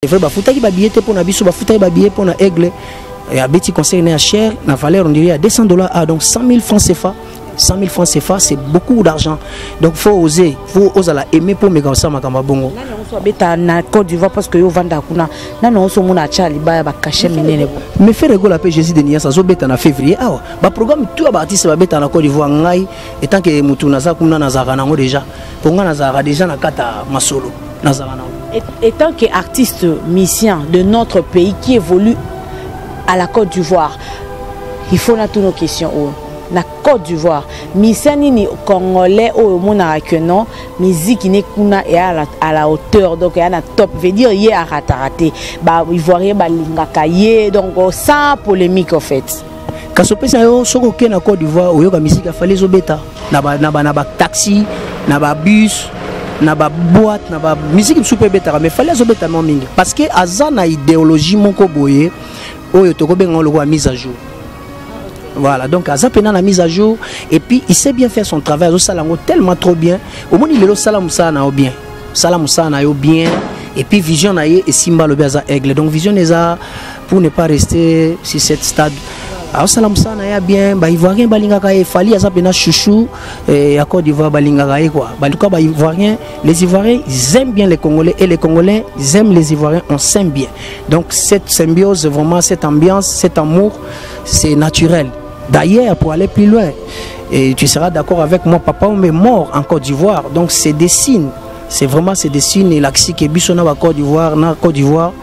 C'est vrai, bafutaki ba billet pour na biso, bafutaki ba billet pour na Aigle. Et à Betty conseil na cher, na valeur on dirait à $200 donc 100 000 francs CFA. 100 000 francs CFA, c'est beaucoup d'argent. Donc il faut oser la aimer pour me gagner ma bongo. Na Côte d'Ivoire parce que yo vanda kuna. Na no so mona chali ba ba cacher minene. Me fait rigolo la Jésus de Nia ça zo beta na février. Ah ba programme tout ba artiste ba beta na Côte d'Ivoire ngai étant que mutu na za kuna na zara nango déjà. Pour nga na zara déjà na kata masolo na zara nango. Étant qu'artiste musicien de notre pays qui évolue à la Côte d'Ivoire, il faut na toutes nos questions. La Côte d'Ivoire, misani ni congolais au mona que non, musique ni kuna est à la hauteur donc il y a top, veut dire il y a raté, bah ivoirien ba lingaka yé donc sans polémique en fait. Kasopesa yo soko ke na Côte d'Ivoire oyo ka musique a fallait zo beta na ba taxi, na ba bus, na ba boîte, na ba musique super beta mais fallait zo beta non mingi parce que azana idéologie moko boye oyo to ko benga lo mise à jour. Voilà, donc Azapena la mise à jour et puis il sait bien faire son travail au salango tellement trop bien. Au moins il est le salamoussa na bien. Salamoussa na yo bien et puis vision na et Simba le Baza Aigle. Donc vision les a pour ne pas rester sur cette stade. Alors salamoussa na bien, ba ivoirien balingaka e fali Azapena chouchou et à Côte d'Ivoire balingaka e quoi. Ba luka ba ivoirien, les Ivoiriens ils aiment bien les Congolais et les Congolais ils aiment les Ivoiriens, on s'aime bien. Donc cette symbiose vraiment cette ambiance, cet amour, c'est naturel. D'ailleurs, pour aller plus loin, et tu seras d'accord avec moi, papa on est mort en Côte d'Ivoire, donc c'est des signes, c'est vraiment c'est des signes et l'axi qui est bissona à Côte d'Ivoire,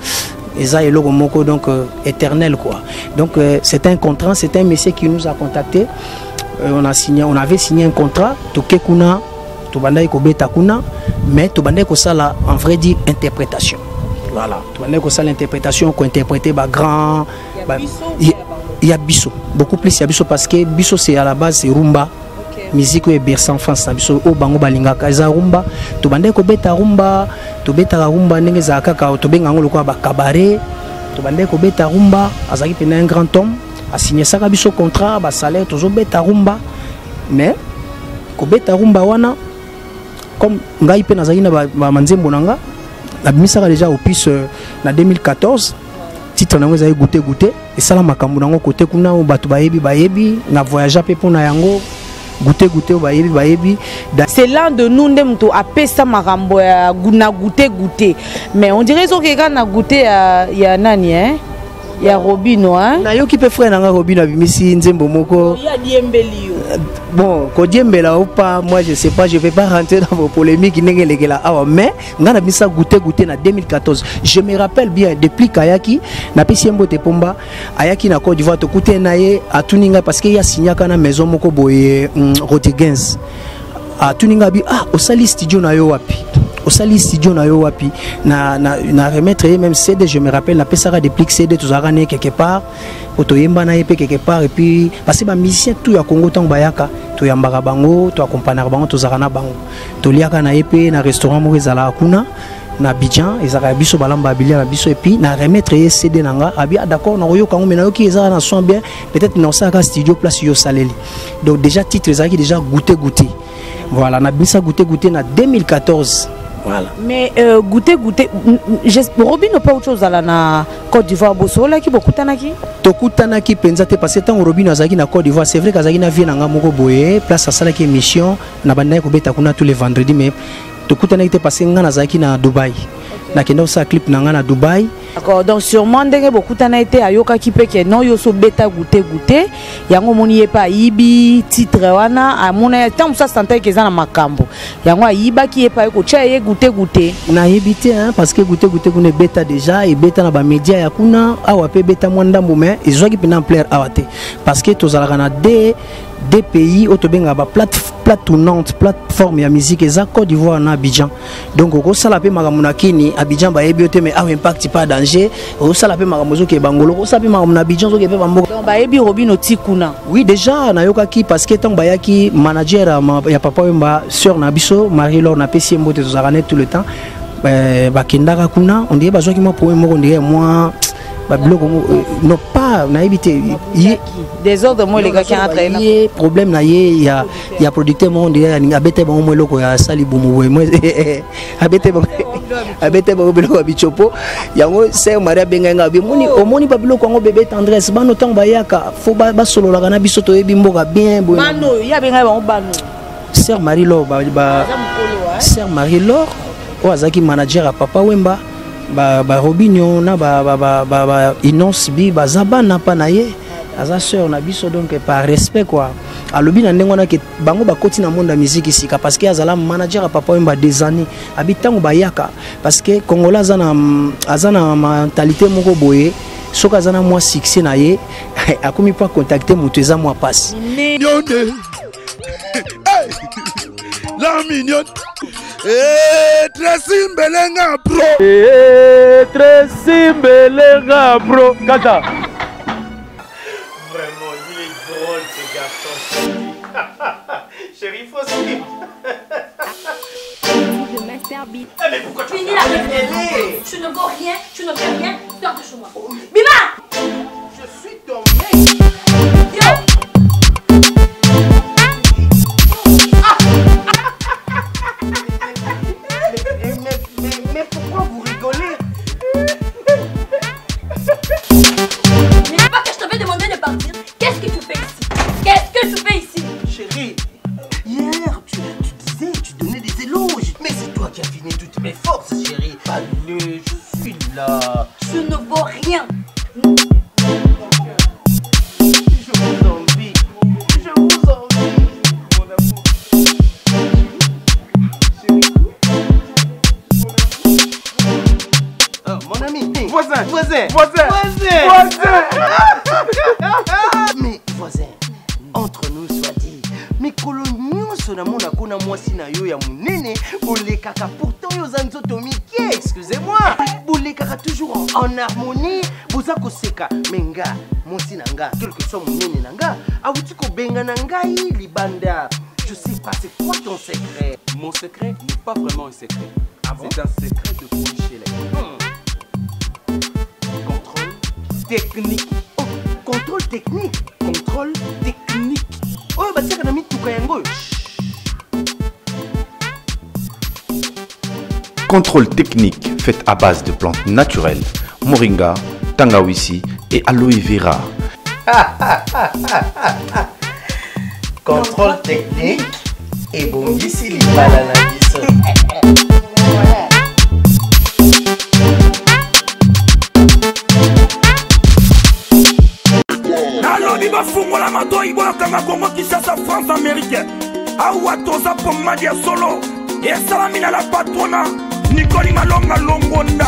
et ça est le moko donc éternel quoi. Donc c'est un contrat, c'est un monsieur qui nous a contacté, on avait signé un contrat, toke kuna, tobandai ko beta kuna, mais tobandai ko ça là en vrai dire interprétation. Voilà, tobandai ko ça l'interprétation ko interpréter ba grand il y a Bisso, beaucoup plus il y a Bisso parce que Bisso c'est à la base c'est rumba, musique et berce en France, Bisso au bango balinga kaza rumba, to bande ko beta rumba, to beta rumba ndenge za kaka to benga ngolo kwa ba cabaret, to bande ko beta rumba, azaki pena un grand homme, a signé ça Bisso contrat, ba salaire toujours beta rumba, mais ko beta rumba wana comme ngai pe nazaki na ba manzembo nanga, la bimisa déjà au plus na 2014. Titre nango ezali goûter et ça la makambo nango côté kuna bato bayebi na voyage pe pona yango goûter bayebi c'est l'un de nous ndemto apesa makambo ya na goûter mais on dirait zo que na goûter ya nani hein ya Robino hein na yo ki pe frère nanga Robino abimisi nzembo moko ya diembeli yo bon ko diembela ou pas moi je sais pas je vais pas rentrer dans vos polémiques nengela mais ngana bisa goûter na 2014 je me rappelle bien depuis Kayaki na pisimbo te pomba ayaki na Côte d'Ivoire to kuté naye atuninga parce que ya signaka na maison moko boye Rotigens atuninga bi osali studio na yo wapi osali studio na yo wapi na remettre même CD je me rappelle na pesara des plics CD tout zarane quelque part otoyemba na épé quelque part et puis parce que ba musicien tout ya Congo tang bayaka to yambaka bango to accompagner bango to zarana bango to liaka na épé na restaurant mo ezala kuna na Abidjan ezaka biso balamba bilia na biso et puis na remettre CD nanga abi d'accord na yo kango menayo ki ezala na son bien peut-être na osaka studio place yo saleli donc déjà titre ezaki déjà goûter voilà na bisa goûter na 2014. Voilà. Mais goûter Robin n'a pas autre chose à la Côte d'Ivoire bosso là qui beaucoup tanaki tokutanaki penza te parce que tant Robin azaki na Côte d'Ivoire c'est vrai qu'azaki na vie nanga moko boye place à sala qui émission na banda ko beta kuna tous les vendredis mais tokutanaki te parce que ngana azaki na Dubaï na kenda sa clip nanga na Dubaï. D'accord, donc sûrement ndenge beaucoup tana été ayoka ki pe ke non yo so beta goûter yango moni ye pa ibi titre wana amona tant ça santé ke za na makambo yango ayiba ki ye pa ko cha ye goûter na yebite hein parce que goûter kuna beta déjà et beta na ba média ya kuna awa pe beta mwandambo mais ezoki pena plaire awate parce que tozalaka na des pays autobenga ba plateforme ya musique eza Côte d'Ivoire na Abidjan donc ko sala pe makamuna kini Abidjan ba yebi ote mais impact pas danger ko sala pe makamuzo ke bangolo ko sala pe makamuna Abidjan zo ke pe bamboka donc ba yebi Robino tikuna oui déjà na yokaki parce que tant bayaki manager ya papa yomba sœur na biso Marie-Laure na pesi mbote tozarane tout le temps ba kendaka kuna on dirait bazwa ki moi pour moi on dirait moi non pas na évité des autres moi les gars qui entrent là problème na il y a producteur monde il y a bête bon moi loko ya sali bumu moi abete bon abete ba biloko bichopo yango sœur Maria benga bi moni omoni ba biloko ngo bébé tendresse bano tang bayaka fo ba solo la kana biso to yebi mboka bien bon bano ya benga ba bano sœur Marie Laure ba sœur Marie Laure o azaki manager a Papa Wemba ba Robinho na ba Inonce bi ba zabana pa na ye aza sœur na biso donc par respect quoi alobi na ndenge wana ke bango bakoti na monde ya musique ici parce que azala manager a Papa Wemba des années abitango bayaka parce que Congolais azana mentalité moko boye soka azana moi succès na ye akomi pas contacter moto eza moi passe la mignonne Tracy Mbelenga bro Tracy Mbelenga bro Kata. Vraiment, il est drôle ce garçon. Chérie, faut suivre. Le Master Beat. Mais pourquoi tu finis la réunion? Tu ne vaux rien, tu ne fais rien, sors de chez moi. Bima! Je suis ton mec. Yo! Mais pourquoi vous rigolez? Mais c'est pas que je t'avais demandé de partir. Qu'est-ce que tu fais ici? Qu'est-ce que tu fais ici? Chérie, hier tu disais, tu donnais des éloges. Mais c'est toi qui as fini toutes mes forces, chérie. Allez, je suis là. Tu ne vaux rien. Je vous envie. Je vous envie, mon amour. Chérie. Oh, mon ami. Voisin. Mais voisin, entre nous soit dit, mais coloniaux sont dans mon akona moi si na yo ya munene, boule kaka pourtant yo zanzoto mikie, excusez-moi, boule kaka toujours en harmonie, boza ko seka menga, mon sinanga, quel que soit munene nanga, awuti ko benga nangai libanda. Je sais pas, c'est quoi ton secret? Mon secret n'est pas vraiment un secret. C'est un secret de Polichelek. Contrôle technique. Oh, contrôle technique. Contrôle technique. Oh, bah c'est qu'on a mis tout kayango. Contrôle technique fait à base de plantes naturelles, moringa, tangawizi et aloe vera. Contrôle technique et bon ici les bananes. nalobi bafungola matoi boyokanga Congo Kinshasa France américaine awa toza pomadi ya solo esalami na la patrona Nikoli Malonga Longonda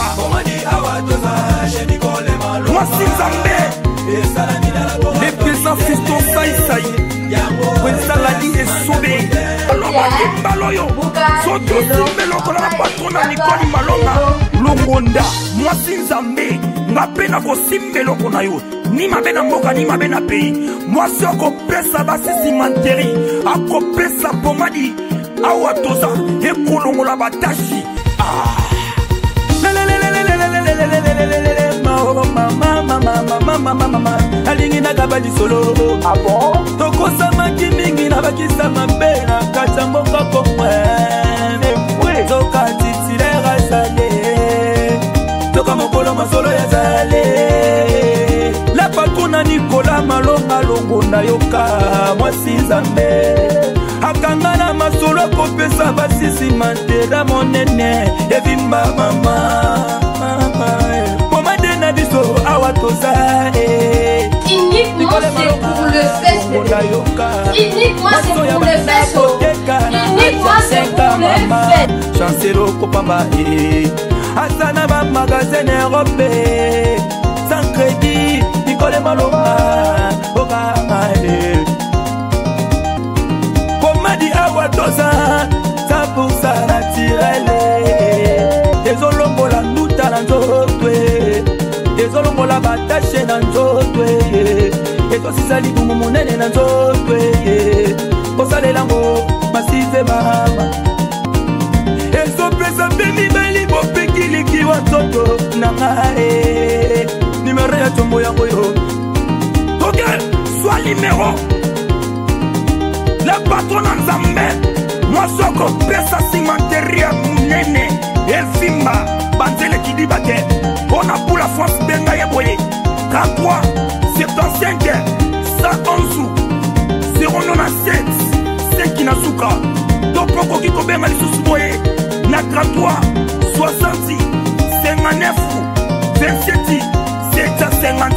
mwasi nzambe les présents fiston saïsaï wesalali esobe alobaki mbaloyo soki osimbeloko na la patrona Nikoli Malonga Longonda mwasi nzambe nga mpe na kosimbeloko na yo ni mabe na mboka ni mabe na pays mwasi akopesa basisi manteri akopesa pomadi awa toza ekolongola batashi alingi nakaba lisolo tokosamaki mingi na bakisa mabe na kati ya mboka komwe zoka titilere azale toka mokolo masolo ya zale la patuna Nikola Malonga Longonda yoka mwasi nzambe akanga na masolo akopesa basisi mantera monene evimba mama pomade na biso awa toza Uniquement c'est pour le fest. Uniquement c'est pour le fest. Uniquement c'est pour le fest. Chancelo Kopamba Asana ba magasin Europe sans crédit Nikole Malonga Okama Pomadi awa toza 100% naturel ezolongola nduta na nzotwe ezolongola batashe na nzotwe ezosisa libumu monene na nzotwe kosalelango masive mama ezopesa mpe mibali bopekilikiwa nzoto na ngai numero ya tombo yango yo ok soit numéro le patron na nzambe mwasi akopesa simanteria munene Elfimba Banzele Kidibate Bona pour la France Benga Yeboye 33 75 111 097 5 Nasuka Topoko Kiko Benga Lisusu Boye Na 33 60 59 27 750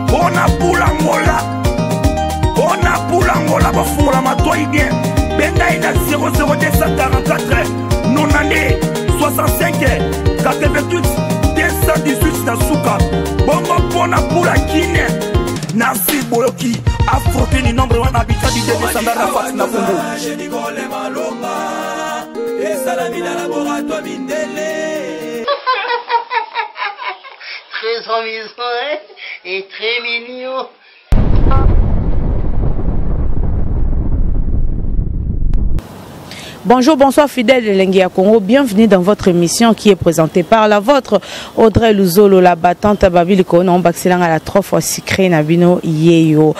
Bona pour l'Angola Bona pour l'Angola Bafungola Matoi bien Benga ina 00244 Nonane 65 88 218 Nasuka Bongo Bona pour la Guinée Nancy Boyoki Afroté ni nombre 1 habitat du Débé Sandara Fat na Congo Nicole Malonga Et Salami la laboratoire Mindele Très amusant hein? Et très mignon. Bonjour, bonsoir fidèles de Lengia Congo, bienvenue dans votre émission qui est présentée par la vôtre Audrey Luzolo, la battante Babiliko, non baxelang à la 3 fois sucré Nabino Yeyo.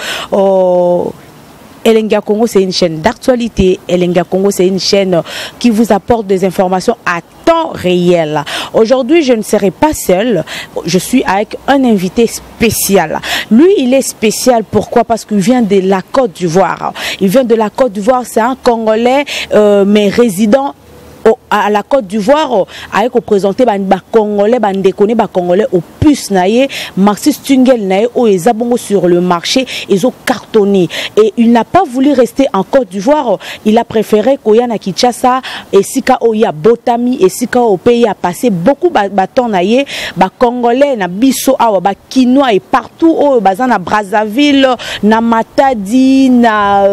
Lengia Congo, c'est une chaîne d'actualité. Lengia Congo, c'est une chaîne qui vous apporte des informations à temps réel. Aujourd'hui, je ne serai pas seule. Je suis avec un invité spécial. Lui, il est spécial. Pourquoi? Parce qu'il vient de la Côte d'Ivoire. Il vient de la Côte d'Ivoire. C'est un Congolais, mais résident à la Côte d'Ivoire, avec présenté Congolais, déconné Congolais au puce naïe, Marxiste Tungel naïe, au Ezabongo sur le marché, ils ont cartonné. Et il n'a pas voulu rester en Côte d'Ivoire, il a préféré Koya na Kinshasa, et Sika Oya Botami, et Sika au pays a passé beaucoup bâton naïe, Congolais, na Bisso, ba Kinois et partout, au bazan na Brazzaville, na Matadi, na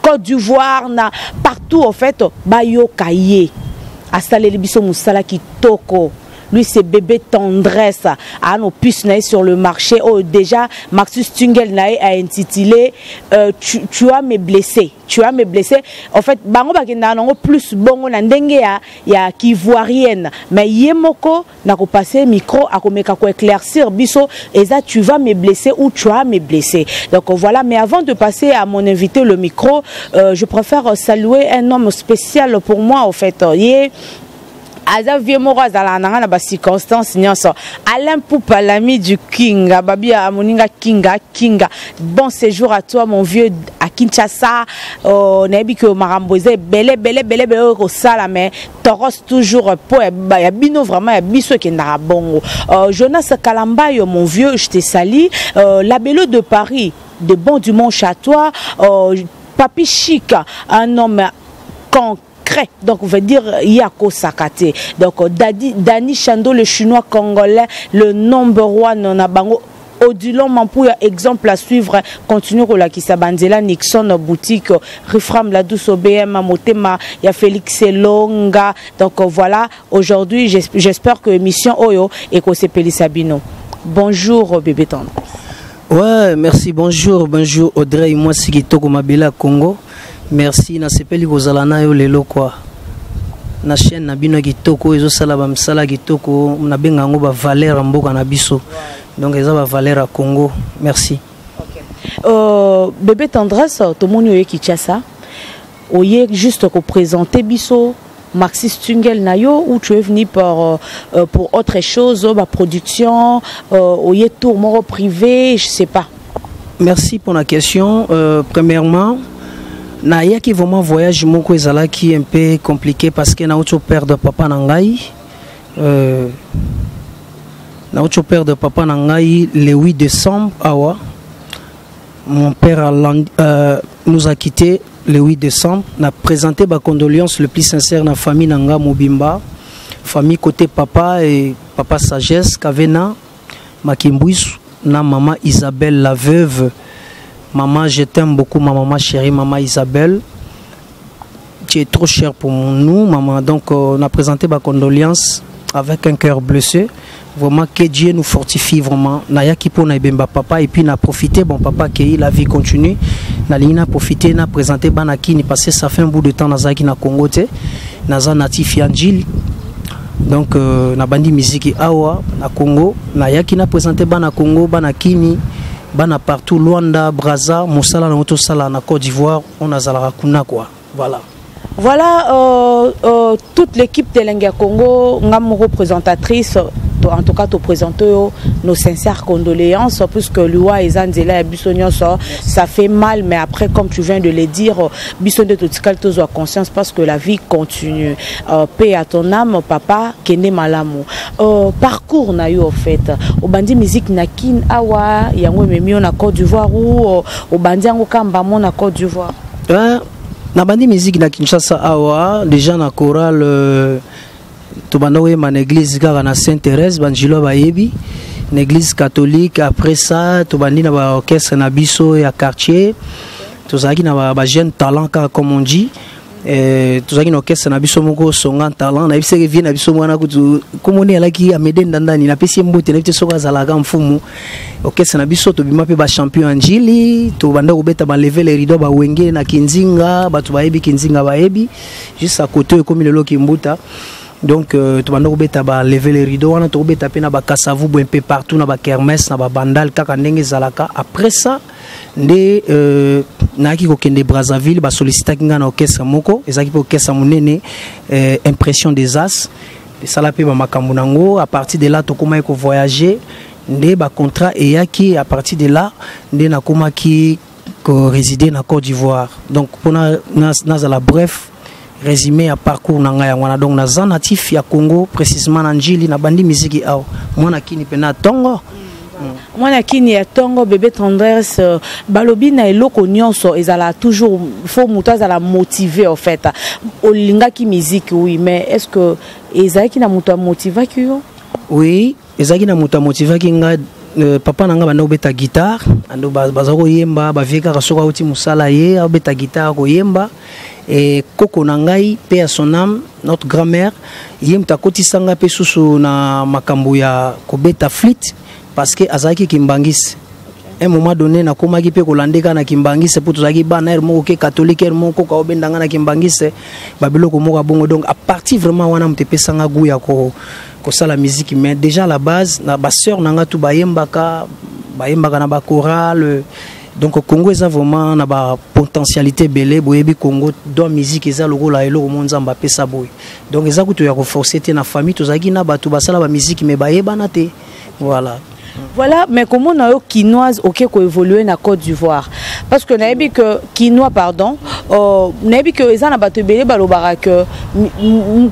Côte d'Ivoire, partout en fait, Bayo Kaye. Asale Libiso Moussala qui toko. Lui, c'est bébé tendresse. À nos puces sur le marché. Oh, déjà, Marxus Tungel a intitulé tu as me blessé. Tu as me blessé. En fait, bango bakenda nango plus bongo na ndenge ya kivoirienne. Mais yemoko na ko passer micro a ko meka ko éclaircir biso eza tu vas me blesser ou tu as me blessé. Donc voilà, mais avant de passer à mon invité le micro, je préfère saluer un homme spécial pour moi en fait. Aza vieux moro azala nanga na circonstance nyonso Alain Poupa l'ami du King babi amoninga Kinga bon séjour à toi mon vieux à Kinshasa nayebi que maramboze belé ko sala mais toros toujours pour ya bino vraiment ya biso ke na bongo Jonas Kalambayo mon vieux je te salue la Bello de Paris de Bon Dumont Château Papi Chic un homme concret. Donc, on veut dire Yako Sakate. Donc, Dani Chando, le chinois congolais, le number one, on a bango. Odilon Mampouya, exemple à suivre, continue au Lakisa Banzela, Nixon, boutique, Rifram, la douce OBM, Motema, il y a Félix Longa. Donc, voilà, aujourd'hui, j'espère que l'émission Oyo et que c'est Péli Sabino. Bonjour, bébé tendre. Ouais, merci, bonjour Audrey, moi c'est Kitoko Mabila Congo. Merci na sepeli kozalana yo lelo kwa na chaîne na bino kitoko ezo sala ba msala kitoko na benga ngo ba valeur mboka na biso donc eza ba valeur à Congo. Merci. OK. Bébé tendresse to moni oye Kinshasa oye juste ko présenter biso Marxiste Tungel nayo ou tu es venu pour autre chose ba production oye tour moro privé je sais pas. Merci pour la question. Premièrement Naya qui vraiment voyage moko ezala qui est un peu compliqué parce que na autre père de papa nangai le 8 décembre awa mon père nous a quitté le 8 décembre n'a présenté ma condoléance le plus sincère na famille nanga Mobimba famille côté papa et papa Sagesse Kavena Makimbouis na maman Isabelle la veuve. Maman, je t'aime beaucoup, ma maman chérie, maman Isabelle. Tu es trop chère pour nous, maman. Donc, on a présenté ma condoléance avec un cœur blessé. Vraiment, que Dieu nous fortifie, vraiment. Naya qui pour Naibemba papa, et puis n'a profité, bon papa, que la vie continue. N'a profité, n'a présenté Banaki, n'a passé, ça fait un bout de temps, Nazaki na Congo, Naza natif Yanjil. Donc, n'a bandi musique Awa, na Congo. Naya qui n'a présenté Bana Congo, Banakini. Bana partout, Luanda, Brazza, Moussala, Sala, na Côte d'Ivoire, on a Zalarakuna quoi. Voilà. Voilà toute l'équipe de Lenga Congo, nous représentatrice. En tout cas, te présenter nos sincères condoléances, puisque l'UA et Zanzela et Bissonio, ça fait mal, mais après, comme tu viens de le dire, Bissonio Totikal, tu as conscience parce que la vie continue. Paix à ton âme, papa, Kene Malamu. Parcours, na eu, en fait. Au bandi musique, nakin, awa, yango memi, on a Côte d'Ivoire, ou au bandi, on a Côte d'Ivoire. Na bandi musique, na Kinshasa, awa, déjà, na chorale. Tobanowe man église na Sainte-Thérèse banjilo bayebi une église catholique. Après ça tobandi na ba orchestre na biso ya quartier tozaki na ba jeune talent comme on dit tozaki na orchestre na biso moko songa talent na biso vie na biso mwana kutu komoni alaki amede ndandani na pesi mbote na biso soka zalaka mfumu orchestre na biso tobima pe ba champion anjili tobanda kobeta ba lever les rideaux ba wenge na Kinzinga batu bayebi Kinzinga bayebi juste à côté comme le loki mbuta. Donc, tu vas lever les rideaux, tu vas taper na kasavu un peu partout, na kermesse, na bandal, kakandenge zalaka. Après ça, naki kokende Brazzaville, ba sollicita kinga na orchestre moko, ezaki po orchestre munene, impression des as. Ça la pe ba makambu nango. À partir de là, tu commences à voyager, ba contrat et yaki. À partir de là, na koma ki résider na Côte d'Ivoire. Donc, pour na bref. Résumé à parcours nanga wana donc na natif ya Congo précisément na njili na bandi musique ao mwana kini pena tongo mwana kini ya tongo bébé tendresse balobi na eloko nyonso ezala toujours faut muta la motiver en fait olinga ki musique oui mais est-ce que ezaki na muta motiver ki yo oui ezaki na muta motiver ki nga papa nanga banda obeta guitare ando bazako yemba ba vieka kasoka uti musala ye obeta guitare ko yemba. Et Koko Nangai, paix à son âme, notre grand-mère, yem ta kotisanga pe susu na makambu ya kobeta flit parce que azaki kimbangis. Un moment donné na komaki pe kolandeka na kimbangis pour tozaki bana mo ke catholique mo ko ka obendanga na kimbangis babilo ko mo bongo donc à partir vraiment wana mtepe sanga guya ko ça la musique mais déjà à la base na ba sœur nanga tu bayembaka na ba chorale. Donc au Congo ça vraiment na ba potentialité belé boyebi Congo dans musique eza lokola elo monzamba pesa boy. Donc eza kutu ya renforcer te na famille tozaki na batu basala ba musique mais bayeba na te. Voilà. Voilà, mais comment on a quinoise OK ko évoluer na Côte d'Ivoire parce que naebi que quinois pardon naebi que eza na bato belé balobara que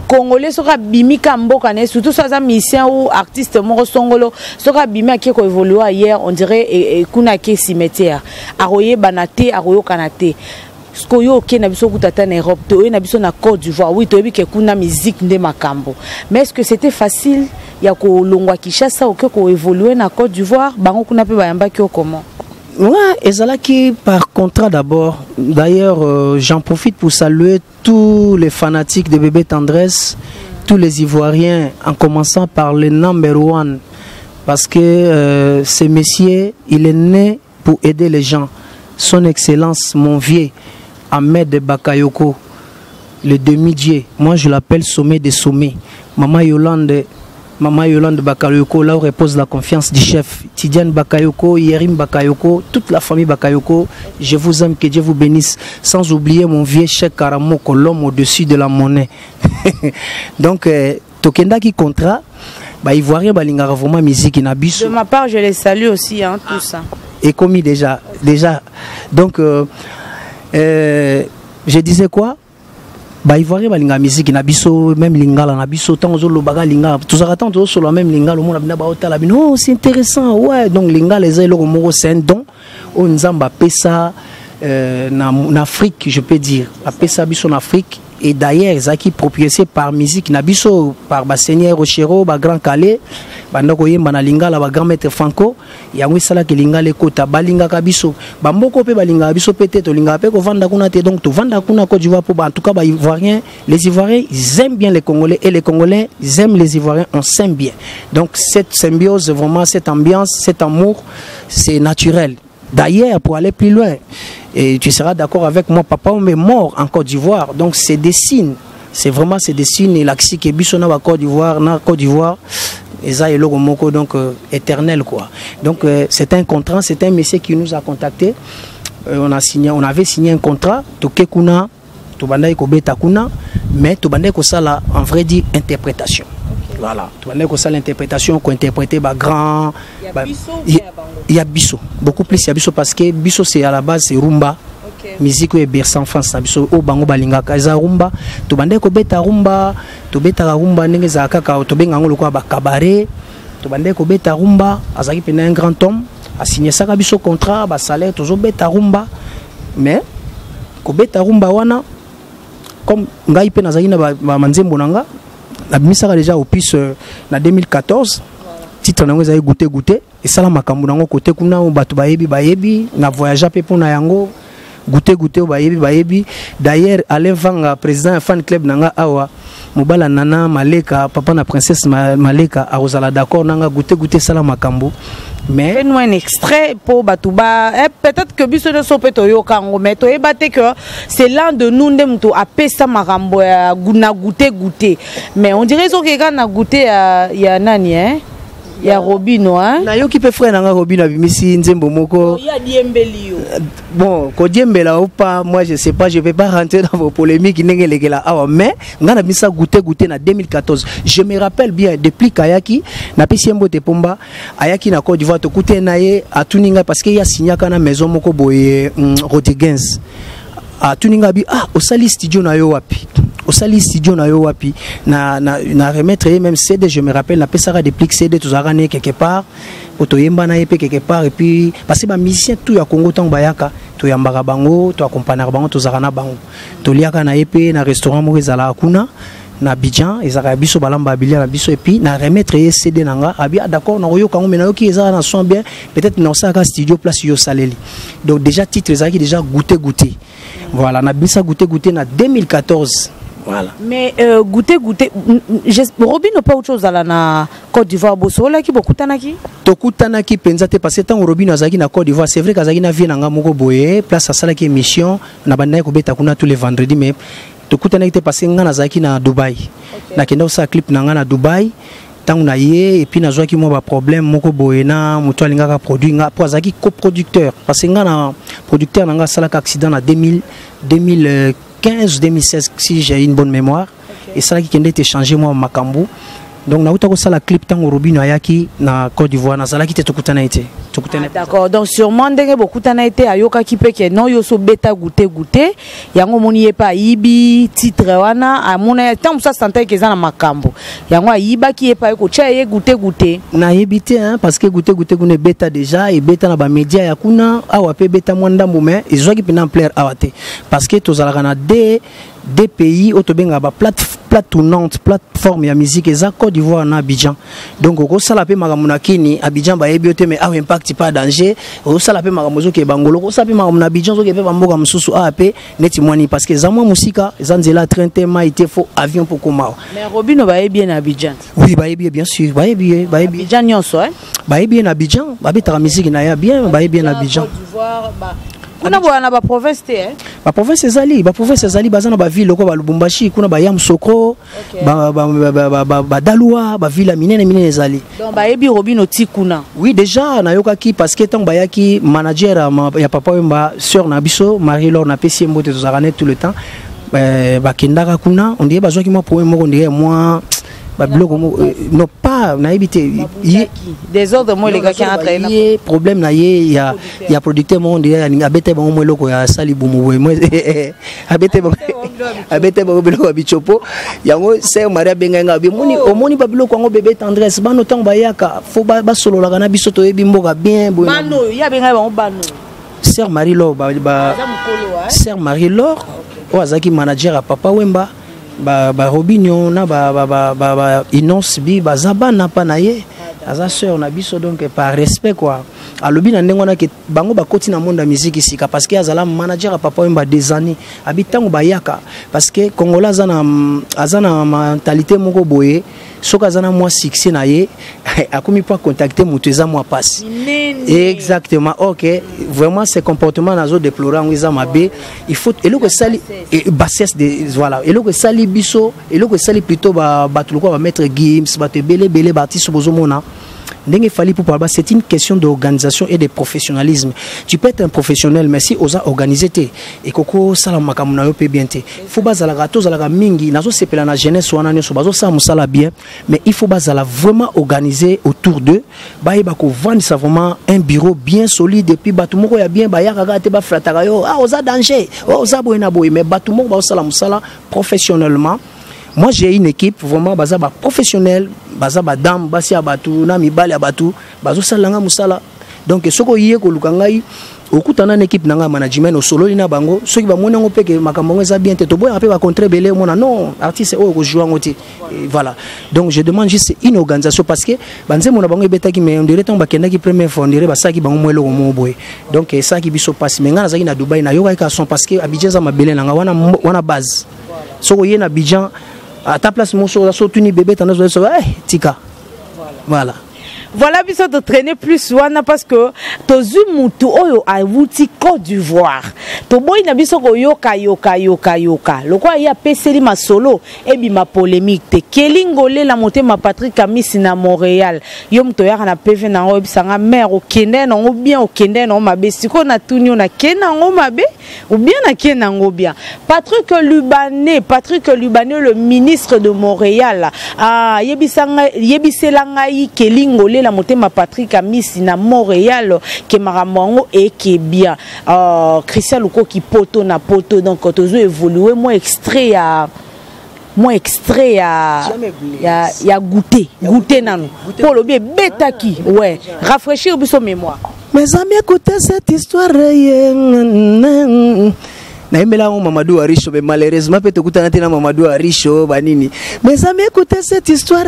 congolais sera bimika mboka ne surtout ça musicien ou artiste moko songolo sera bimika qui ko évoluer hier on dirait kuna ke cimetière aroye banate aroyo kanate skoyo OK na biso kutata na Europe to na biso na Côte d'Ivoire oui to bi ke kuna musique nde makambo mais est-ce que c'était facile ya ko longwa Kinshasa OK ko évoluer na Côte d'Ivoire bango kuna pe bayamba ki comment ouais ezalaki par contrat d'abord d'ailleurs j'en profite pour saluer tous les fanatiques de Bébé Tendresse tous les Ivoiriens en commençant par le number one parce que ce monsieur il est né pour aider les gens son excellence mon vieux Ahmed Bakayoko, le demi-dieu. Moi, je l'appelle sommet des sommets. Maman Yolande Bakayoko, là où repose la confiance du chef. Tidiane Bakayoko, Yerim Bakayoko, toute la famille Bakayoko. Je vous aime, que Dieu vous bénisse. Sans oublier mon vieux Cheikh Karamoko, l'homme au-dessus de la monnaie. Donc, Tokenda qui contrat, Ivoirien Balingara vraiment musique inabiso. De ma part, je les salue aussi, hein, tout ça. Et commis déjà. Donc, je disais quoi? Ivoirien balinga musique na biso même lingala na biso tant zolo baga linga tous attend tous sur la même lingala le monde abina ba hôtel abina oh c'est intéressant ouais donc lingala les lo moko c'est un don on nzamba pesa en Afrique je peux dire la pesa biso en Afrique et d'ailleurs zaki propriété par musique na biso par ba seigneur Rochero ba grand Calais bandako yemba na lingala ba grand maître Franco ya ngwisala ke lingala kota balinga ka biso ba mboko pe balinga biso peut-être linga pe ko vanda kuna te donc to vanda kuna Côte d'Ivoire pour en tout cas ba Ivoiriens les Ivoiriens ils aiment bien les Congolais et les Congolais ils aiment les Ivoiriens on s'aime bien donc cette symbiose vraiment cette ambiance cet amour c'est naturel. D'ailleurs, pour aller plus loin, et tu seras d'accord avec moi, papa on est mort en Côte d'Ivoire, donc c'est des signes, c'est vraiment c'est des signes, et l'axi qui est bissona à Côte d'Ivoire, et ça est le moko donc éternel quoi. Donc c'est un contrat, c'est un monsieur qui nous a contacté, on avait signé un contrat, Tokekuna tobandaki kobeta kuna mais tobandaki kosala en vrai dire interprétation. Voilà, tobandaki kosala interprétation ko interpréter ba grand il y a biso beaucoup plus il y a biso parce que biso c'est à la base c'est rumba. Musique est bercé en France na biso o bango balingaka eza rumba tobandaki kobeta rumba tobeta rumba ndenge za kaka tobenga ngo lokwa ba cabaret tobandaki kobeta rumba azaki pena un grand homme a signé saka biso contrat ba salaire toujours beta rumba mais kobeta rumba wana comme ngai pe nazaki na ba manzembo nanga na bimisaka déjà au plus na 2014 titre nango ezali goûter et sala makambo nango côté kuna bato bayebi na voyage pe pona yango goûter bayebi d'ailleurs Alain Vanga président fan club nanga awa mobala nana Maleka papa na princesse Maleka arozala d'accord nanga goûter sala makambo mais fais-nous un extrait pour Batouba peut-être que biso de sopeto yo kango mais to ebate que c'est l'un de nous ndem to apesa makambo ya guna goûter mais on dirait so que na goûter ya nani il y a Robino hein na yo qui peut frère nanga Robino bimisi nzembo moko il y a Diembelio bon ko Diembela ou pas moi je sais pas je vais pas rentrer dans vos polémiques ngengelekela awa mais ngana bisa goûter na 2014 je me rappelle bien depuis Kayaki na Pisimbo te Pomba ayaki na Côte d'Ivoire to kuté naye atuninga parce que il y a signaka na maison moko boye Rodriguez atuninga bi osali studio na yo wapi osali studio na yo wapi na remettre même CD je me rappelle na pesara des pliques CD tout arane quelque part otoyemba na epé quelque part et puis parce que ba musicien tout ya Congo tang bayaka to yambaka bango to accompagner bango to zakana bango to liaka na epé na restaurant mo ezala kuna na Abidjan ezaka biso balamba bilia na biso et puis na remettre CD nanga abi d'accord na yo kango mena yo ki ezala na son bien peut-être na osaka studio place yo saleli donc déjà titre ezaki déjà goûter voilà na bisa goûter na 2014. Voilà. Mais goûter Robino pas autre chose à la Côte d'Ivoire bosola ki bokutanaki tokutanaki penza te parce que tant Robino azaki na Côte d'Ivoire c'est vrai qu'azaki na vie nanga moko boye place à sala ki émission na banda ko beta kuna tous les vendredis mais tokutanaki te parce que ngana azaki na Dubaï na kenda sa clip nanga na Dubaï tant na ye et puis na zwaki mo ba problème moko boye na muto alingaka produit nga po azaki coproducteur parce que ngana producteur nanga sala ka accident na 2015-2016 si j'ai une bonne mémoire et ça qui a été changé moi makambo donc na utako sala clip tango Robino ayaki na Côte d'Ivoire na sala qui te tokutana été d'accord donc sûrement ndenge bokutana été ayoka ki pe ke non yo so beta goûter yango moni ye pa ibi titre wana amona tant ça sentait que ça na makambo yango ayiba ki ye pa ko cha ye goûter na yebité hein parce que goûter kuna beta déjà et beta na ba média ya kuna awa pe beta mwanda mbome ezwa ki pena plaire awate parce que tozala na des pays autobenga ba plateforme ya musique eza Côte d'Ivoire na Abidjan donc ko sala pe makamuna kini Abidjan ba yebiote mais awa impact pas danger ko sala pe makamuzo ke bangolo ko sala pe makamuna Abidjan zo ke pe bamboka mususu AP neti mwani parce que zamwa musika ezanzela train tema ite fo avion pour koma mais Robino ba bien na Abidjan oui ba bien sûr ba Abidjan nyonso hein ba bien na Abidjan ba betara musique na ya bien ba bien na Abidjan Côte d'Ivoire kuna boana ba province te hein ba province ezali bazana ba ville ko ba Lubumbashi kuna ba Yamoussoukro ba Dalua ba ville minene ezali donc ba yebi Robino tikuna oui déjà na yokaki parce que tant ba yaki manager ya papa wemba sœur na biso Marie-Laure na Pisimbo te tozarane tout le temps ba kendaka kuna on dit bazwa ki moi problème moko ndie moi non pas na habité des ordres moi les gars qui entraînent problème na il y a producteur monde abete bon moi loko ya sali bumu moi abete bon biloko bichopo yango c'est Maria benga bi moni omoni ba biloko ngo bébé tendresse bano tang bayaka fo ba solo la kana biso to yebi mboka bien boy bano ya benga ba bano sœur Marie-Laure sœur Marie-Laure ozaki manager à papa Wemba ba Robinho na ba Inonce bi ba zabana pa na ye aza sœur na biso donc par respect quoi alobi na ndengona ke bango ba koti na monde musique ici parce que azala manager à papa Wemba des années habitango ba yaka parce que Congolais azana mentalité moko boye soka azana moi succès na ye akomi pas contacter muteza moi passe exactement OK vraiment ce comportement nazo déplorer ngwiza mabe il faut eloko sali bassesse de voilà eloko sali biso eloko sali plutôt ba batuluko ba mettre Gims ba te belé ba artiste bozomona c'est une question d'organisation et de professionnalisme. Tu peux être un professionnel, mais si osa organisé et koko salama kamuna yo pe bien te. Faut bazala gato zala mingi nazo sepela na jeunesse wana nyoso bazo sa musala bien, mais il faut bazala vraiment organiser autour d'eux. Ba ko vendre ça vraiment un bureau bien solide et puis batu moko ya bien ba ya kaka te ba flataka yo oza danger, oza boyena boy, mais batu moko ba sala musala professionnellement. Moi j'ai une équipe vraiment bazaba professionnel, bazaba dame, basi abatu, na mibali abatu, bazo salanga musala. Donc soko yé ko lukangai okutana na équipe nanga management au solo ina bango, soki ba mona ngo peke makambo eza bien te to boya pe ba contribuer mona non, artiste o ko jouer ngoti. Voilà. Donc je demande juste une organisation parce que banze mona bango ebeta ki mais on dirait ton ba kenda ki première fois on dirait ba ça ki bango mwelo mo boy. Donc ça qui biso passe mais ngana zaki na Dubai na yoka ka son parce que Abidjan za mabele nanga wana base. Soko yé na Abidjan à ta place, mon soeur, tuni bébé, t'en as tika. Voilà. Voilà, puis ça de traîner plus wana parce que tozu mutu oyo awuti Côte d'Ivoire. To boy na biso ko yoka. Lokwa ya peseli ma solo et bi ma polémique te. Kelingole la montée ma Patrick Kamis na Montréal. Yom to ya na PV na o bisanga mère au Kenya na o bien au Kenya na ma besiko na tunyo na Kenya ngo mabe ou bien na Kenya ngo bien. Patrick Lubané, le ministre de Montréal. Ah yebiselanga yi kelingole la montée ma Patrick Kamis na Montréal que maramongo et qui est bien Christian Luko qui poto na poto donc quand tu évoluer moi extrait à goûter nano pour le bien betaki ouais rafraîchir son mémoire. Mes amis écoutez cette histoire naimela Mamadou Arisho mais malheureusement peut écouter na Mamadou Arisho banini. Mes amis écoutez cette histoire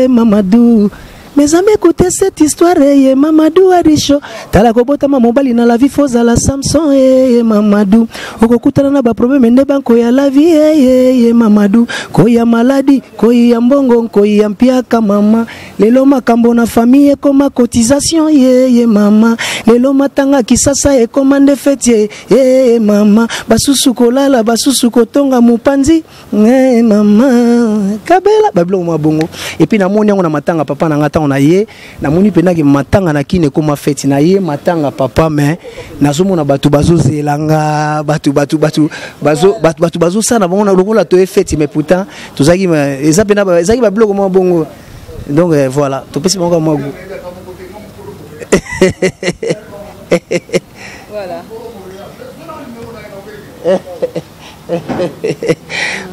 Mamadou. Mes amis écoutez cette histoire Mamadou Arisho tala kobota mobali na la vie foza la Samson Mamadou okokutana na ba problème ne banko ya la vie Mamadou koya maladie koya mbongo koya mpiaka mama lelo makambo na famille koma cotisation mama lelo matanga kisasa e commande fête mama basusu kolala basusu kotonga mupanzi mama kabela bablo mabongo et puis na moni yango na matanga papa na ngata on a yé na moni pena ki matanga na kine koma fête na yé matanga papa mais nazomona batu bazo zelanga batu bazo sana bango lokola to fête mais pourtant tozaki eza pena ezaki ba bloc mo bongo donc voilà to pesi bango mo voilà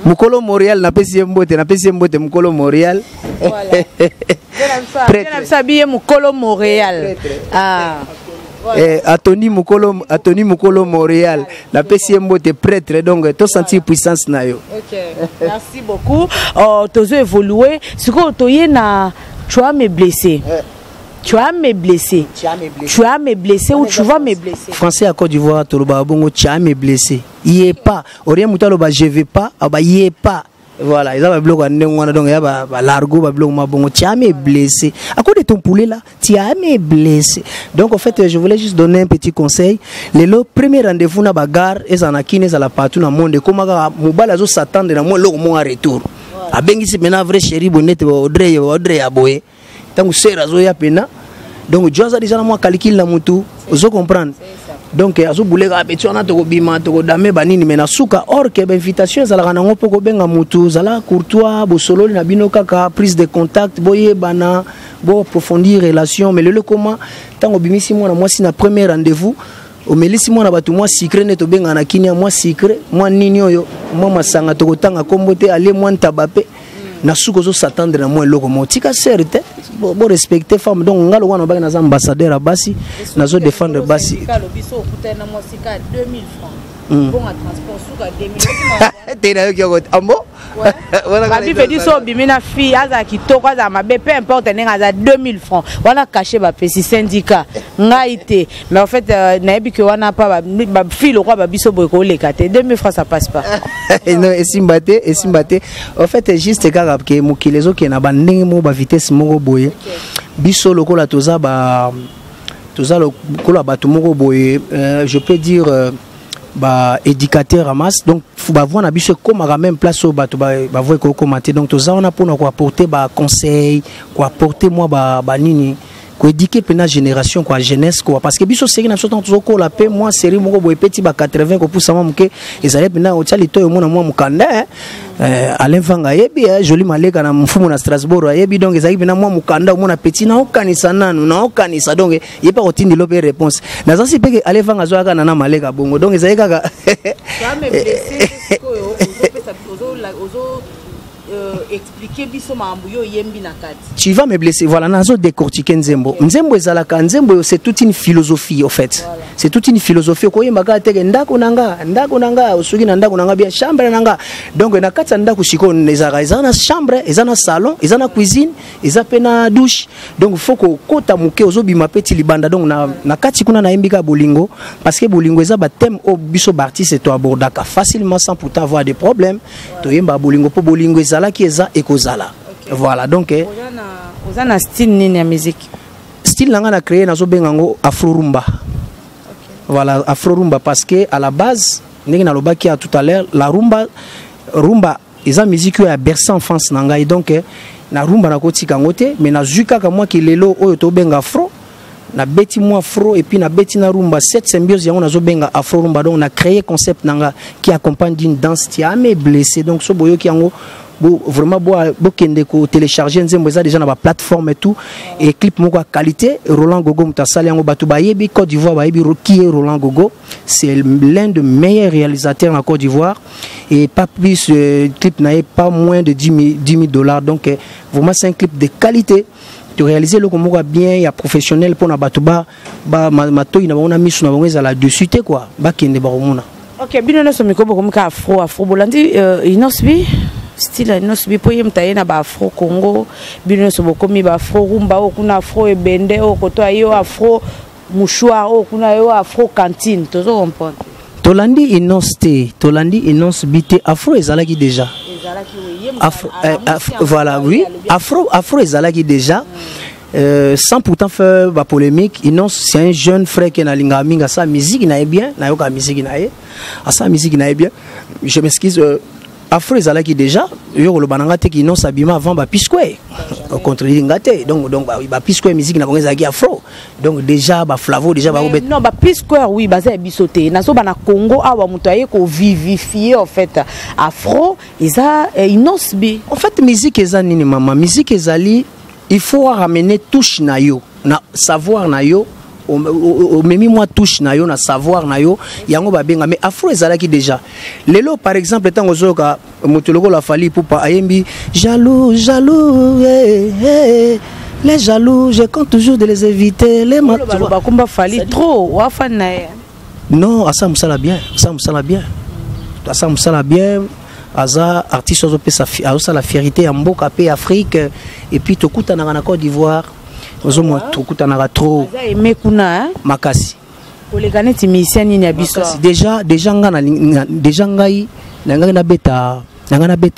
Mukolo Montréal na pesi mbote Mukolo Montréal. Voilà. Je n'ai Mukolo Montréal. Ah. Atoni Mukolo Montréal. La pesi mbote prêtre donc to sentir puissance na yo. OK. Merci beaucoup. Tozo évoluer, ce que toyé na tu vas me blesser. Tu vas me blesser. Tu vas me blesser ou tu vas me blesser. Français à Côte d'Ivoire, Toloba Bongo, tu vas me blesser. Il est pas. Orien Moutaloba, je vais pas. Il est pas. Voilà, ils ont bloqué donc il y a l'argot va bloquer ma bongo. Tu vas me blesser. À cause de ton poulet là, tu vas me blesser. Donc en fait, je voulais juste donner un petit conseil. Le premier rendez-vous na bagarre, et ça na kine ça la partout dans le monde. Comment mobile azo s'attendre na moi mon retour. A bengi si maintenant vrai chéri bonnet Audrey aboye. Tant sera zoya pena donc joza déjà moi calcul la mutu vous comprendre donc azo boulega betu na to bima to dame banini mena suka or que invitation za la nango poko benga mutu zala courtois bo solo na bino kaka prise de contact boye bana bo approfondir relation mais le comment tango bimisi moi na moi si na premier rendez-vous au melisi moi na batu moi secret ne to benga na kinia moi secret moi nini oyo moi masanga to kotanga kombote aller moi ntabape na suko zo s'attendre na moi loko motika certes bo respecter femme donc ngalo wana ba na ambassadeur à basi na zo défendre basi le biso okuta na moi sika 2000 francs bon à transport suka 2000 tena yo kyoko ambo voilà ba bife di so bimina fille aza kitoko aza mabe peu importe nenga aza 2000 francs wana caché ba pesi syndicat ngaité mais en fait na ebi que wana pas ba fille le roi ba biso boy ko lekate 2000 francs ça passe pas non esimbate en fait juste car que mokilezo qui na ba ndenge mo ba vitesse moko boye biso lokola toza lokola ba to moko boye je peux dire ba éducateur à masse donc faut ba voir na biso comme à même place au bato ba voir ko commenter donc toza on a pour nous apporter ba conseil ko apporter moi ba nini éduquer pena génération quoi jeunesse quoi parce que biso série na biso tant tozoko la paix moi série moko boye petit ba 80 ko pour ça moke ezale pena o tali to mona moi mukanda Alain Vanga yebi joli maleka na mfumo na Strasbourg yebi donc ezali pena moi mukanda mona petit na okanisa nanu na okanisa donc il pas otindi lope réponse na ça si pe Alain Vanga zo aka na maleka bongo donc ezali kaka expliquer biso mambo yo yembi na kati. Tu vas me blesser voilà nazo décortiquer nzembo nzembo ezalaka nzembo c'est toute une philosophie au fait voilà. C'est toute une philosophie ko yemba ka teke ndako nanga osuki na ndako nanga bien chambre nanga donc na kati ndako siko ezaka ezana chambre ezana salon ezana cuisine ezapena douche donc faut ko kota muke ozobima peti libanda donc na kati kuna na yembika bolingo parce que bolingo eza ba thème au biso artiste to abordaka facilement sans pourtant avoir des problèmes to yemba bolingo po bolingo ezala qui eza ekozala voilà donc ozana style nini ya musique style nanga na créé nazo bengango afro rumba voilà afro rumba parce que à la base ndenge na lobaki tout à l'heure la rumba eza musique ya bercer enfance nanga et donc na rumba na kotika ngote mais na zuka ka moi ki lelo oyo to benga afro na beti moi afro et puis na beti na rumba cette symbiose yango nazo benga afro rumba donc on a créé concept nanga qui accompagne d'une danse qui a me blessé donc so boyo ki yango vraiment beau kende ko télécharger nzembo eza déjà na ba plateforme et tout et clip moko qualité Roland Gogo mutasali yango batu ba yebi Côte d'Ivoire ba yebi qui est Roland Gogo c'est l'un des meilleurs réalisateurs en Côte d'Ivoire et pas plus clip n'a pas moins de 10 000 $, donc vraiment c'est un clip de qualité de réaliser le comme bien il y a professionnel pour na batuba ba mato ina ba misu na bango la dessus quoi ba kende ba romona. OK bino na so mikobo comme ka afro bolandi inosbi style inosbi po yem tayena ba afro Congo bino so bokomi ba afro rumba o kuna afro ebende o koto ayo afro mouchoir o kuna yo afro cantine tozo comprendre tolandi inos bité afro ezalaki déjà afro, voilà oui afro ezalaki déjà sans pourtant faire la polémique Inos c'est un jeune frère qui est na minga sa musique na bien na yoka musique na ye sa musique na bien je m'excuse afro ezalaki déjà yo lo bananga te ki Inos abima avant ba pisque au contraire ngate donc ba pisque musique na bonga zaki afro donc déjà ba flavo déjà ba obet non ba pisque oui baza bisoté na so bana Congo awa muto aye ko vivifier en fait afro eza Inos bi en fait musique eza nini mama musique ezali il faut ramener touche na yo na savoir na yo au même moi touche na yo na savoir na yo yango ba benga mais afro ezalaki déjà lelo par exemple tant ozoka motoloko la fali pour pas ayembi jaloux les jaloux je compte toujours de les éviter les ba komba fali trop wa fan na non asa musala bien Aza artiste ozo la fierté ya mboka pe Afrique et puis tokuta na Côte d'Ivoire ozo mo tokuta na trop aza aimé kuna makasi kolekane ti mission ni ya biso déjà ngai na beta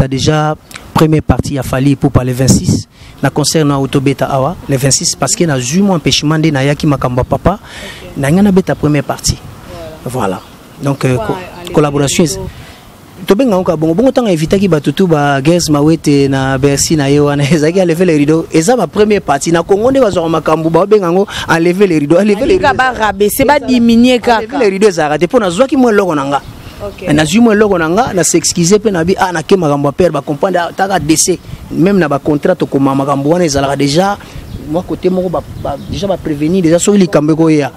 déjà première partie a fallu pour parler 26 na concert na auto beta awa le 26 parce que na ju mo empêchement de na yaki makamba papa na beta première partie voilà donc collaboration tobenga onka bongo tanga evitaki batutu ba Guess Mawete na Bercy na yo wana ezaki a lever les rideaux eza ma première partie na Congo nde bazwa makambu ba benga ngo a lever les rideaux ba rabaisser ba diminuer kaka les rideaux za raté pona zwaki mo loko nanga na zui mo loko nanga na s'excuser pe na bi na ke makambu père ba comprendre taka décès même na ba contrat to koma makambu wana ezala déjà moi côté moko déjà ba prévenir déjà so likambe ko ya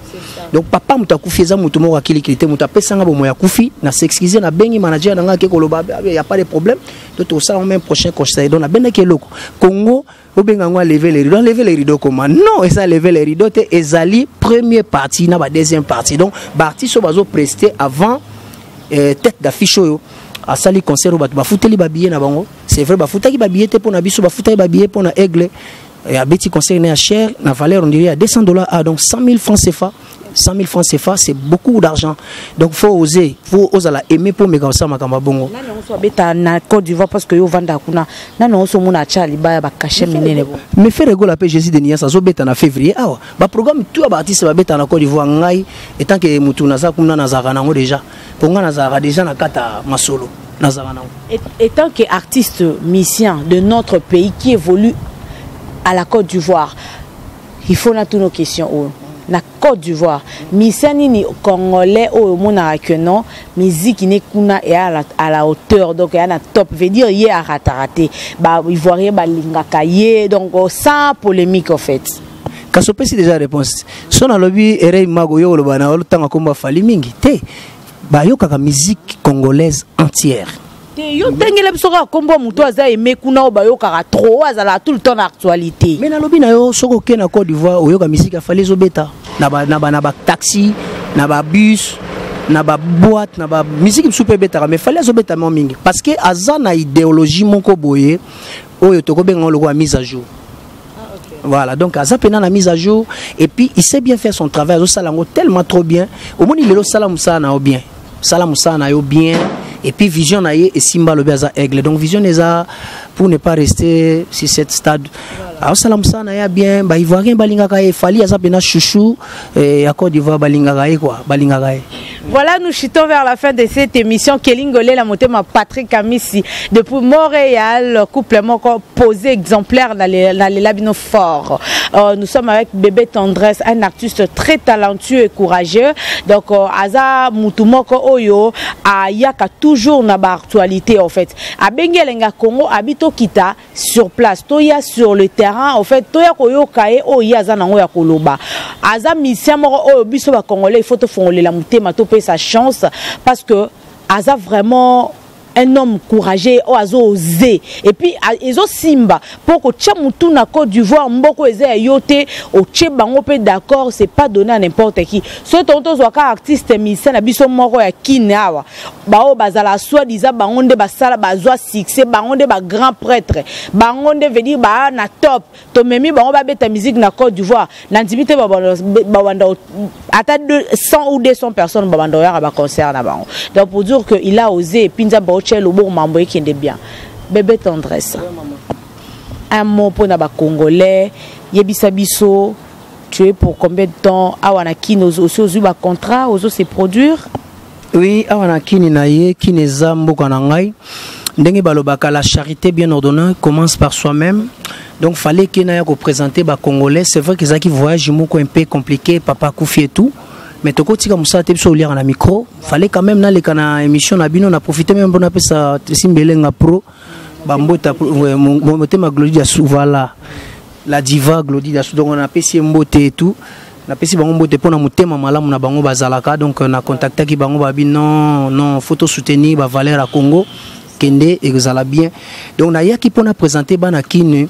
donc papa mutakufi eza mutu moko akili kilité mutu apesanga bomo ya kufi na s'excuser na bengi manager nanga ke koloba y a pas de problème tout ça au même prochain conseil donc na benaki eloko Congo obenga ngo lever les rideaux comment non et ça lever les rideaux te ezali première partie na ba deuxième partie donc ba artiste bazo prester avant tête d'affiche yo a sali concert ba futeli ba billet na bango c'est vrai ba futaki ba billet te pona biso ba futaki ba billet pona aigle et à petit conseil n'est cher la valeur on dirait à $200 donc 100 000 francs CFA 100 000 francs CFA c'est beaucoup d'argent donc faut oser la aimer pour me gaussa makamba bongo nani on so beta na Côte d'Ivoire parce que yo vanda kuna nani on so mona chali ba cacher minene bo me fait rigolo la Jésus de Nias zo beta na février awa ba programme tout ba artiste ba beta na Côte d'Ivoire ngai etant que mutu na za kumna na zaka nango déjà pour nga na zaka déjà na kata masolo na zaka nango étant que artiste musicien de notre pays qui évolue à la Côte d'Ivoire, il faut na toutes nos questions. Na Côte d'Ivoire, misani ni congolais au mona que non, musique n'est kuna et à la hauteur, donc à la top, veut dire y a raté, bah ivoirien bah lingakaye, donc sans polémique en fait. Kasope c'est déjà réponse. Son a lobby erei mago yo lo bana lo tanga komba fali mingi te. Ba yo kaka musique congolaise entière. Yo tengele bisoka kombo muto aza aimé kuna ba yo kaka trop azala tout le temps d'actualité. Mais na lobby na yo soko ke na Côte d'Ivoire o yo ka musique fali zo beta. Na ba taxi, na ba bus, na ba boîte, na ba musique super beta mais fali zo beta mo mingi parce que aza na idéologie moko boye oyo toko benga lo ko mise à jour. Voilà, donc Aza Pena la mise à jour et puis il sait bien faire son travail. Au Salango tellement trop bien. Au moins il est au Salamoussa na bien. Salamoussa na bien. Et puis Vision na et Simba le Baza Aigle. Donc Vision les a pour ne pas rester sur cette stade. Au Salamoussa na bien. Bah Ivoirien balinga kaye fali Aza Pena chouchou et à Côte d'Ivoire balinga kaye quoi. Balinga kaye. Voilà, nous chutons vers la fin de cette émission. Kelingolé, la montée, ma Patrick Amissi, depuis Montréal, couple posé exemplaire dans les labinaux forts. Nous sommes avec Bébé Tendresse, un artiste très talentueux et courageux. Donc, Aza Moutoumoko Oyo, Yaka toujours na ba actualité en fait. A Bengelenga Congo, habito kita sur place, Toya sur le terrain, en fait, Toya Koyo Kae, Oya Aza Nangoya Koloba. Aza Missia Moro Oyo, Biso ba Congolais, il faut te fonder la montée, sa chance parce que Aza vraiment un homme courageux, oazo osé et puis ils ont Simba pour que Tchamutu na Côte d'Ivoire mboko eze yote au Tchebango pe d'accord c'est pas donné à n'importe qui ce tonto zoaka artiste musicien na biso moko ya kinawa bao bazala soit disant bangonde basala bazwa succès bangonde ba grand prêtre bangonde veut dire ba na top to memi bango ba beta musique na Côte d'Ivoire na ndimite ba banda ata 100 ou 200 personnes ba banda ya ba concert na bango donc pour dire que il a osé pinza le bon mambo qui est bien. Bébé Tendresse. Un mot pour les Congolais. Yebisa biso. Tu es pour combien de temps? Awanaki nos aussi ba contrat, aux se produire. Oui, awanaki ni naye ki neza mboka na ngai. Ndenge balobaka la charité bien ordonnée commence par soi-même. Donc fallait qu'il n'aille représenter ba Congolais. C'est vrai que ça qui voyage moko un peu compliqué, papa Koufi et tout. Mais toko tika musa te biso lire na micro fallait quand même na le kana émission na bino na profiter même bona pesa simbelenga pro bambota motema Glody ya Souvala la diva Glody ya Souvala donc on a pesi mbote et tout na pesi bango mbote pona motema malamu na bango bazalaka donc na contacter ki bango babi non photo soutenir ba valeur à Congo kende ezala bien donc na yaki pona présenter bana kine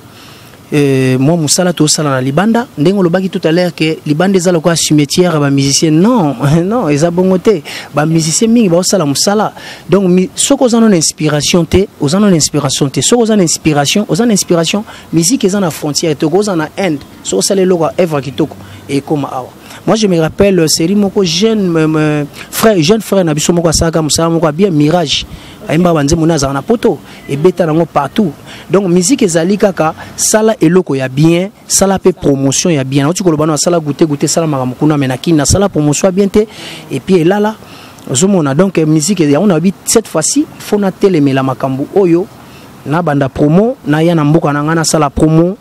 moi musala to sala na libanda ndengo lobaki tout à l'heure que libanda ezala quoi cimetière ba musicien non eza bongote ba musicien mingi ba sala musala donc soko za non inspiration te soko za inspiration musique eza na frontière to goza na end so sala loko ever kitoko et comme awa. Moi je me rappelle série moko jeune frère na biso moko asaka musala moko bien Mirage aimba banze munaza na poto et beta nango partout donc musique ezali kaka sala eloko ya bien sala pe promotion ya bien tu kolobana sala goûter sala makamukuna menaki na sala promotion bien te et puis là ozomona donc musique ya on a dit cette fois-ci faut na telemela makambu oyo na banda promo na ya na mboka na ngana sala promo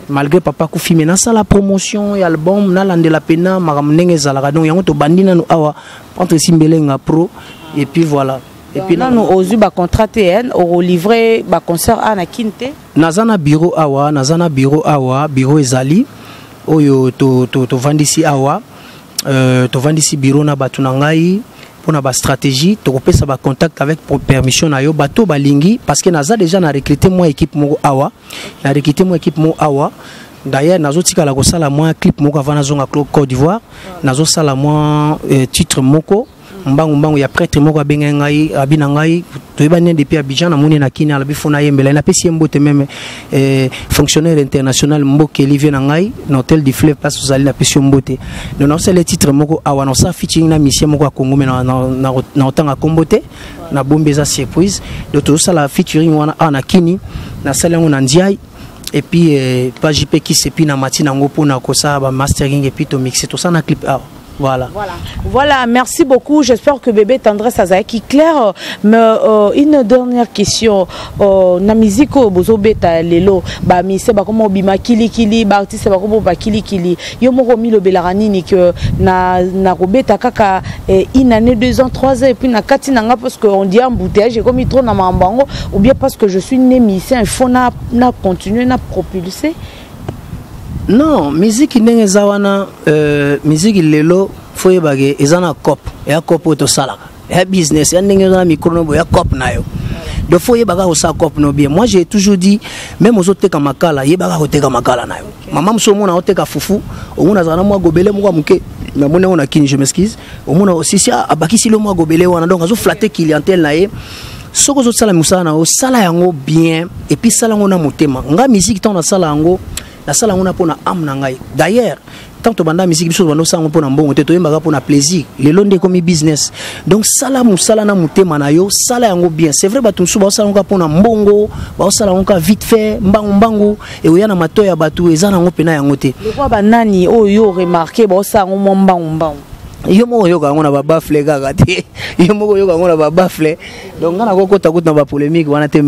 malgré papa Koufi mais na sala promotion et album na landela pena makamnenge zalaka donc yango to bandina no awa entre Simbelenga pro et puis voilà. Et puis nous avons eu un contrat TN, on a livré un concert à Nakinte. Nazana bureau awa, bureau ezali. Oyo to vandisi awa, to vandisi bureau na batu nangai pour na ba stratégie, to kopesa ba contact avec pour permission na yo bato balingi parce que naza déjà na recruter moi équipe mo awa, D'ailleurs, nazo tika la kosala moi clip moko avant nazo ngaklo Côte d'Ivoire, nazo sala moi titre moko. Mbangu ya prêtre moko benga ngai abina ngai toyebane depuis Abidjan na moni na kini ala bifona yembela na pesi mbote même fonctionnaire international mboke Olivier na ngai na hôtel du fleuve passe aux ali na pesi mbote donc on sait les titres moko awana sa featuring na mission moko a Congo mais na otanga kombote na bombeza surprise donc tout ça la featuring wana na kini na salango na ndiaye et puis pas JP qui c'est puis na matina ngo pona ko ça ba mastering et puis to mixer tout ça na clip. Voilà, merci beaucoup. J'espère que bébé tendresse ça qui clair. Mais une dernière question. Na musique bozo beta lelo ba mi se ba comme bima kili ba artiste ba comme ba kili. Yo mo mi lo belarani ni que na robeta kaka une année 2 ans 3 ans et puis na kati nanga parce que on dit embouteillage j'ai comme trop na mambango ou bien parce que je suis né musicien il faut na continuer na propulser. Non, musique ndenge zawana musique lelo faut yebage ezana cop ya cop to salaka ya business ya ndenge na micro no ya cop nayo de faut yebaga o sa cop no bien. Moi j'ai toujours dit même aux autres kamakala yebaga o teka makala nayo maman msomo na o teka fufu omuna zana mwa gobele mwa muke na mona on a kini je m'excuse omuna aussi si abakisi le mwa gobele wana donc azo flatter clientèle nae soko zo sala musana o sala yango bien et puis sala ngona motema nga musique tant na sala yango la salle on a pour na âme na ngai. D'ailleurs tant que banda musique biso banda sango pour na mbongo te to yemba pour na plaisir le londe comme business donc sala musala na mutema na yo sala yango bien c'est vrai batu suba sala ngo pour na mbongo ba sala ngo vite fait mbangu et oyana mato ya batu ezana ngo pena yango te le roi banani oyo remarqué ba sala ngo mbangu yo mo yoka ngo na ba bafle kaka te yo mo yoka ngo na ba bafle donc ngana ko kota na ba polémique wana te